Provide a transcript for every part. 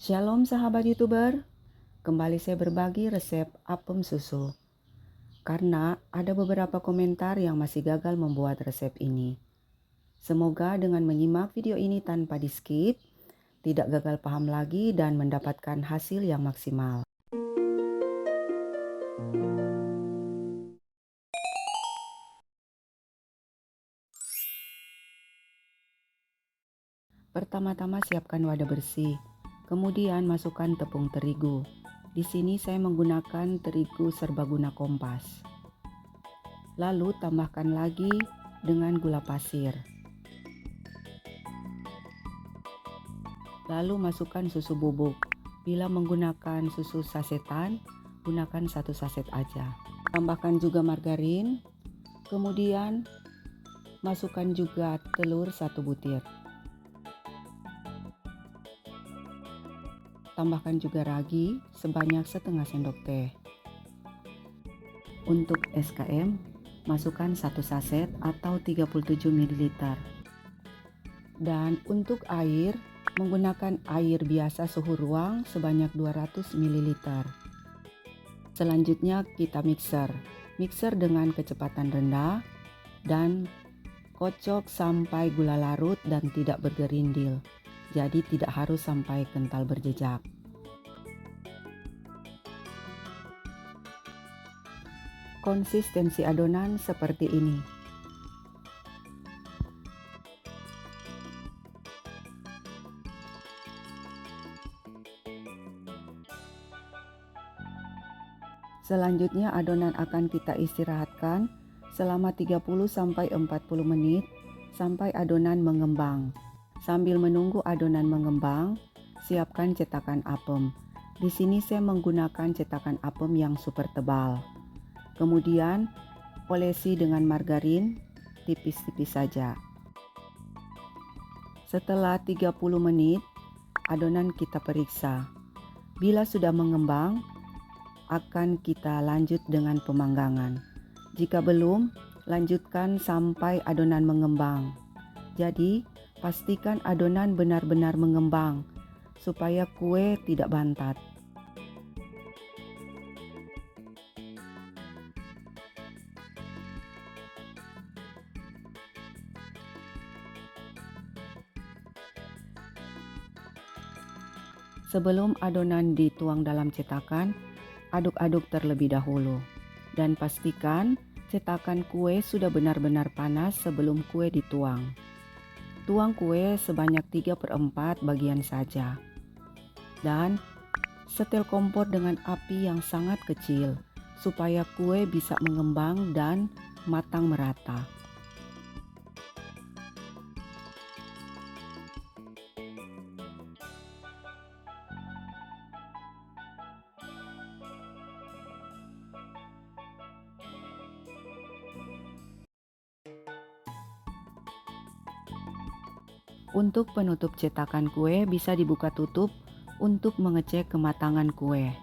Shalom sahabat YouTuber, kembali saya berbagi resep apem susu. Karena ada beberapa komentar yang masih gagal membuat resep ini. Semoga dengan menyimak video ini tanpa di-skip, tidak gagal paham lagi dan mendapatkan hasil yang maksimal. Pertama-tama siapkan wadah bersih, kemudian masukkan tepung terigu. Di sini saya menggunakan terigu serbaguna Kompas. Lalu tambahkan lagi dengan gula pasir. Lalu masukkan susu bubuk. Bila menggunakan susu sasetan, gunakan 1 saset aja. Tambahkan juga margarin, kemudian masukkan juga telur 1 butir. Tambahkan juga ragi sebanyak setengah sendok teh. Untuk SKM, masukkan 1 saset atau 37 ml. Dan untuk air, menggunakan air biasa suhu ruang sebanyak 200 ml. Selanjutnya kita mixer dengan kecepatan rendah dan kocok sampai gula larut dan tidak bergerindil. Jadi tidak harus sampai kental berjejak. Konsistensi adonan seperti ini. Selanjutnya adonan akan kita istirahatkan selama 30-40 menit sampai adonan mengembang. Sambil menunggu adonan mengembang, siapkan cetakan apem. Di sini saya menggunakan cetakan apem yang super tebal. Kemudian olesi dengan margarin tipis-tipis saja. Setelah 30 menit, adonan kita periksa. Bila sudah mengembang, akan kita lanjut dengan pemanggangan. Jika belum, lanjutkan sampai adonan mengembang. Jadi, pastikan adonan benar-benar mengembang supaya kue tidak bantat. Sebelum adonan dituang dalam cetakan, aduk-aduk terlebih dahulu. Dan pastikan cetakan kue sudah benar-benar panas sebelum kue dituang. Tuang kue sebanyak 3/4 bagian saja. Dan setel kompor dengan api yang sangat kecil supaya kue bisa mengembang dan matang merata. Untuk penutup cetakan kue bisa dibuka tutup untuk mengecek kematangan kue.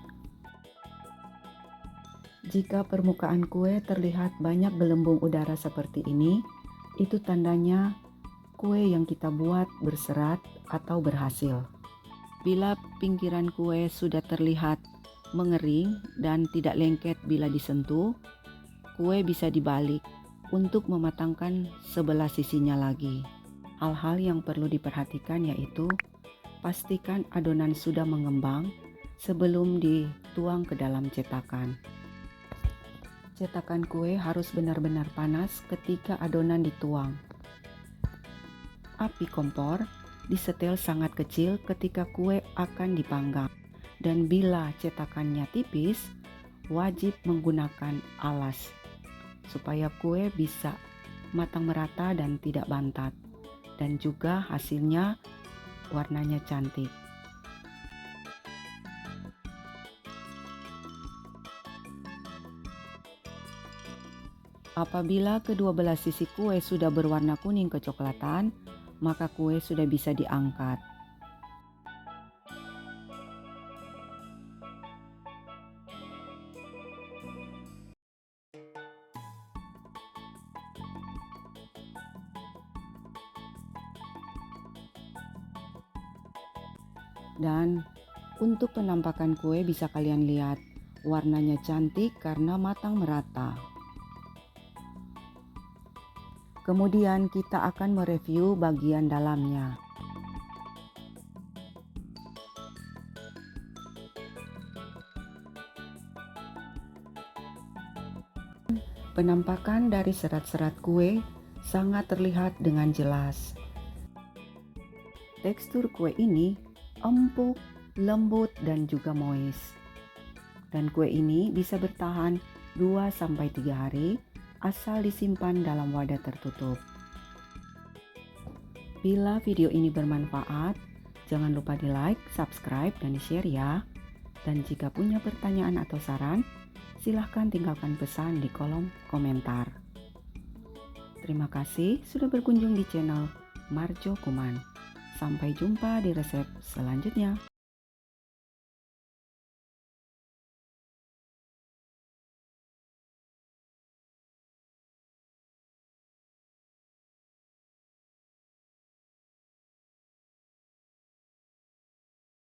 Jika permukaan kue terlihat banyak gelembung udara seperti ini, itu tandanya kue yang kita buat berserat atau berhasil. Bila pinggiran kue sudah terlihat mengering dan tidak lengket bila disentuh, kue bisa dibalik untuk mematangkan sebelah sisinya lagi. Hal-hal yang perlu diperhatikan yaitu pastikan adonan sudah mengembang sebelum dituang ke dalam cetakan. Cetakan kue harus benar-benar panas ketika adonan dituang. Api kompor disetel sangat kecil ketika kue akan dipanggang. Dan bila cetakannya tipis, wajib menggunakan alas supaya kue bisa matang merata dan tidak bantat. Dan juga hasilnya warnanya cantik. Apabila kedua belah sisi kue sudah berwarna kuning kecoklatan, maka kue sudah bisa diangkat. Dan Untuk penampakan kue bisa kalian lihat, warnanya cantik karena matang merata. Kemudian kita akan mereview bagian dalamnya. Penampakan dari serat-serat kue sangat terlihat dengan jelas. Tekstur kue ini empuk, lembut, dan juga moist. Dan kue ini bisa bertahan 2-3 hari asal disimpan dalam wadah tertutup. Bila video ini bermanfaat, jangan lupa di like, subscribe, dan di share ya. Dan jika punya pertanyaan atau saran, silahkan tinggalkan pesan di kolom komentar. Terima kasih sudah berkunjung di channel Marjo Kuman. Sampai jumpa di resep selanjutnya.